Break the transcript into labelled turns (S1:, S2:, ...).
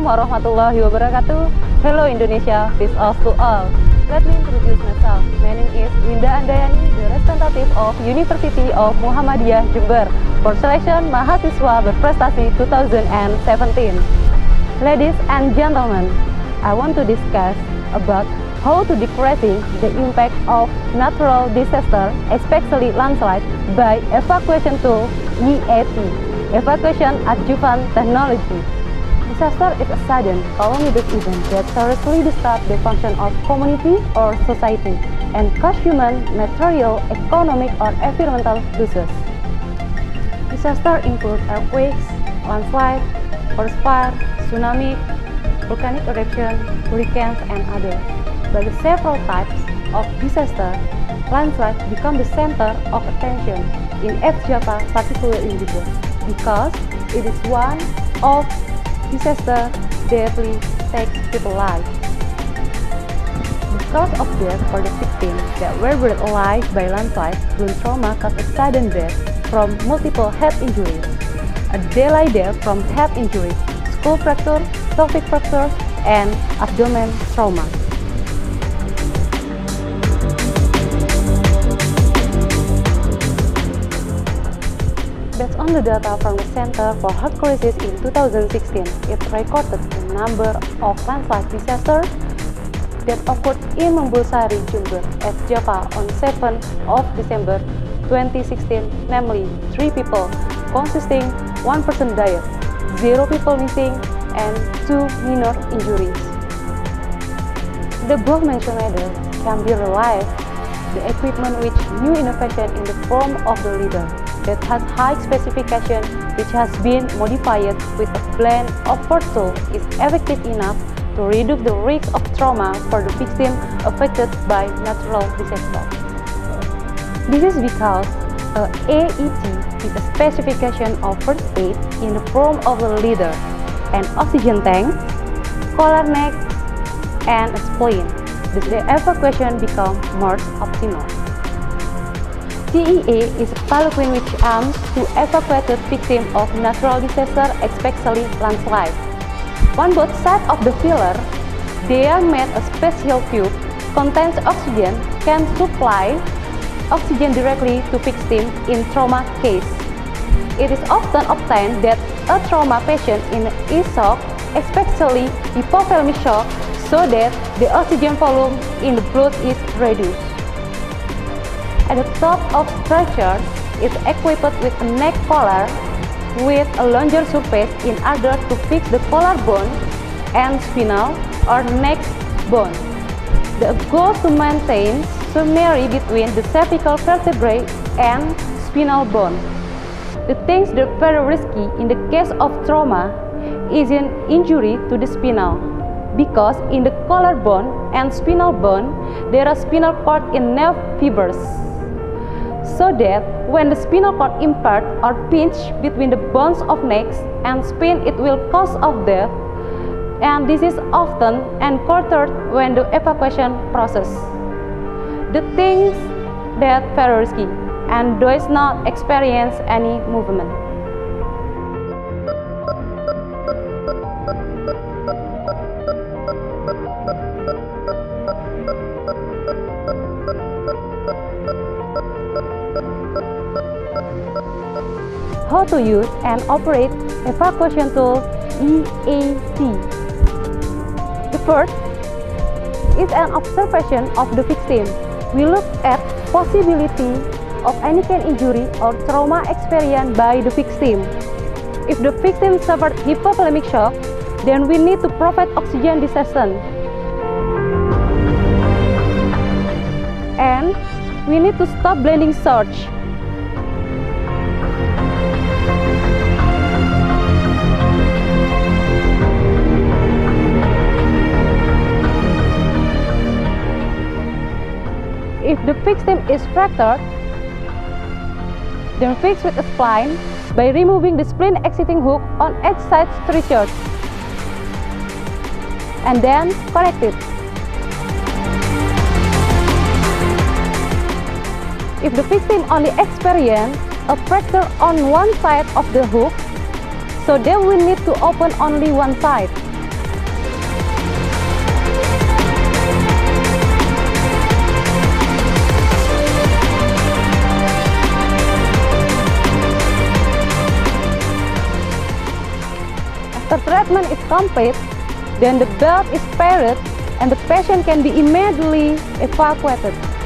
S1: warahmatullahi wabarakatuh. Hello Indonesia, peace out to all. Let me introduce myself. My name is Winda Andayani, the representative of University of Muhammadiyah Jember for selection mahasiswa berprestasi 2017. Ladies and gentlemen, I want to discuss about how to decreasing the impact of natural disaster, especially landslide, by evacuation tool EAT, evacuation adjuvant technology. Disaster is a sudden, calamitous event that seriously disrupts the function of community or society and cause human, material, economic, or environmental losses. Disasters include earthquakes, landslide, forest fire, tsunami, volcanic eruption, hurricanes, and others. By the several types of disaster, landslides become the center of attention in East Java, particularly in Jember, because it is one of disaster deadly takes people's lives. The cause of death for the victims that were buried alive by landslides during trauma caused a sudden death from multiple head injuries, a delayed death from head injuries, skull fracture, pelvic fractures, and abdomen trauma. Based on the data from the Center for Health Crisis in 2016, it recorded the number of landslide disasters that occurred in Mambulsari, Jember, East Java on 7th of December 2016, namely 3 people, consisting 1 person died, 0 people missing, and 2 minor injuries. The above-mentioned matter can be realized the equipment with new innovation in the form of the leader that has high specification which has been modified with a blend of first tool is effective enough to reduce the risk of trauma for the victim affected by natural disaster. This is because AET is a specification of first aid in the form of a leader, an oxygen tank, collar neck, and a spleen. Thus the evacuation becomes more optimal. TEA is a palanquin which aims to evacuate the victim of natural disaster, especially landslide. On both sides of the pillar, they are made a special tube contains oxygen, can supply oxygen directly to victim in trauma case. It is often obtained that a trauma patient is shocked, especially hypothermic shock, so that the oxygen volume in the blood is reduced. At the top of structure is equipped with a neck collar with a longer surface in order to fix the collar bone and spinal or neck bone. The goal to maintain symmetry between the cervical vertebrae and spinal bone. The things that are very risky in the case of trauma is an injury to the spinal, because in the collar bone and spinal bone there are spinal cord in nerve fibers. So that when the spinal cord impaired or pinched between the bones of neck and spine, it will cause of death, and this is often encountered when the evacuation process. The things that very risky and does not experience any movement. How to use and operate evacuation tool EAT. The first is an observation of the victim. We look at possibility of any kind injury or trauma experienced by the victim. If the victim suffered hypothermic shock, then we need to provide oxygen dissection. And we need to stop bleeding surge. If the victim is fractured, then fix with a spline by removing the spline exiting hook on each side stretcher and then connect it. If the victim only experience a fracture on one side of the hook, so they will need to open only one side. after treatment is complete, then the belt is spared and the patient can be immediately evacuated.